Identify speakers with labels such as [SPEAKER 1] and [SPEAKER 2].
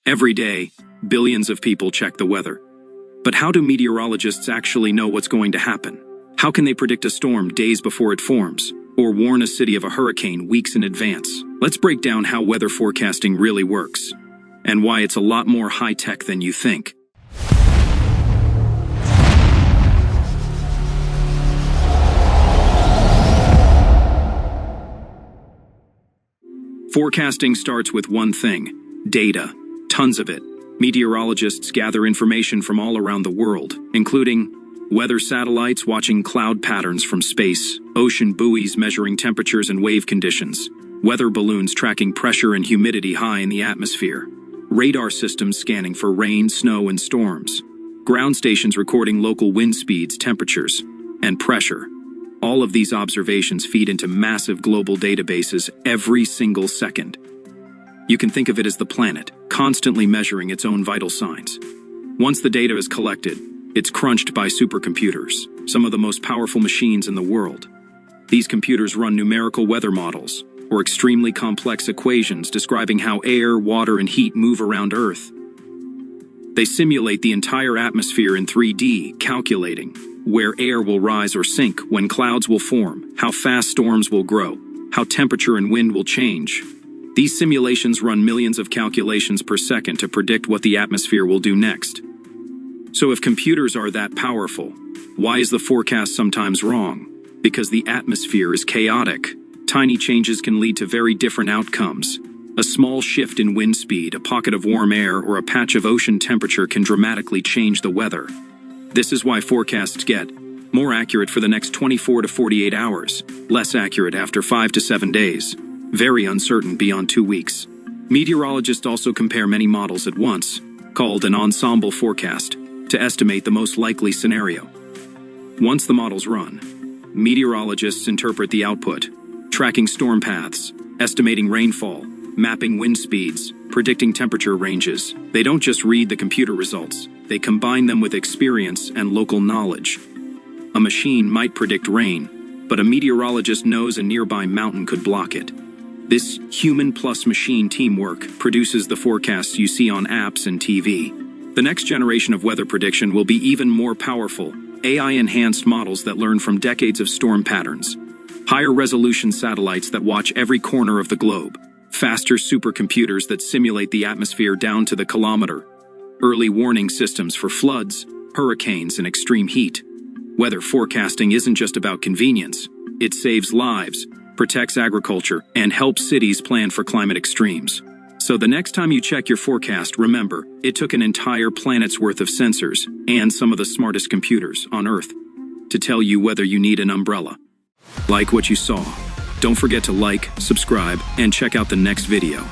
[SPEAKER 1] Every day, billions of people check the weather. But how do meteorologists actually know what's going to happen? How can they predict a storm days before it forms, or warn a city of a hurricane weeks in advance? Let's break down how weather forecasting really works, and why it's a lot more high-tech than you think. Forecasting starts with one thing: data. Tons of it. Meteorologists gather information from all around the world, including weather satellites watching cloud patterns from space, ocean buoys measuring temperatures and wave conditions, weather balloons tracking pressure and humidity high in the atmosphere, radar systems scanning for rain, snow, and storms, ground stations recording local wind speeds, temperatures, and pressure. All of these observations feed into massive global databases every single second. You can think of it as the planet, constantly measuring its own vital signs. Once the data is collected, it's crunched by supercomputers, some of the most powerful machines in the world. These computers run numerical weather models, or extremely complex equations describing how air, water, and heat move around Earth. They simulate the entire atmosphere in 3D, calculating where air will rise or sink, when clouds will form, how fast storms will grow, how temperature and wind will change. These simulations run millions of calculations per second to predict what the atmosphere will do next. So if computers are that powerful, why is the forecast sometimes wrong? Because the atmosphere is chaotic. Tiny changes can lead to very different outcomes. A small shift in wind speed, a pocket of warm air, or a patch of ocean temperature can dramatically change the weather. This is why forecasts get more accurate for the next 24 to 48 hours, less accurate after 5 to 7 days, very uncertain beyond 2 weeks. Meteorologists also compare many models at once, called an ensemble forecast, to estimate the most likely scenario. Once the models run, meteorologists interpret the output, tracking storm paths, estimating rainfall, mapping wind speeds, predicting temperature ranges. They don't just read the computer results, they combine them with experience and local knowledge. A machine might predict rain, but a meteorologist knows a nearby mountain could block it. This human plus machine teamwork produces the forecasts you see on apps and TV. The next generation of weather prediction will be even more powerful: AI-enhanced models that learn from decades of storm patterns, higher resolution satellites that watch every corner of the globe, faster supercomputers that simulate the atmosphere down to the kilometer, early warning systems for floods, hurricanes, and extreme heat. Weather forecasting isn't just about convenience. It saves lives, protects agriculture, and helps cities plan for climate extremes. So the next time you check your forecast, remember, it took an entire planet's worth of sensors and some of the smartest computers on Earth to tell you whether you need an umbrella. Like what you saw. Don't forget to like, subscribe, and check out the next video.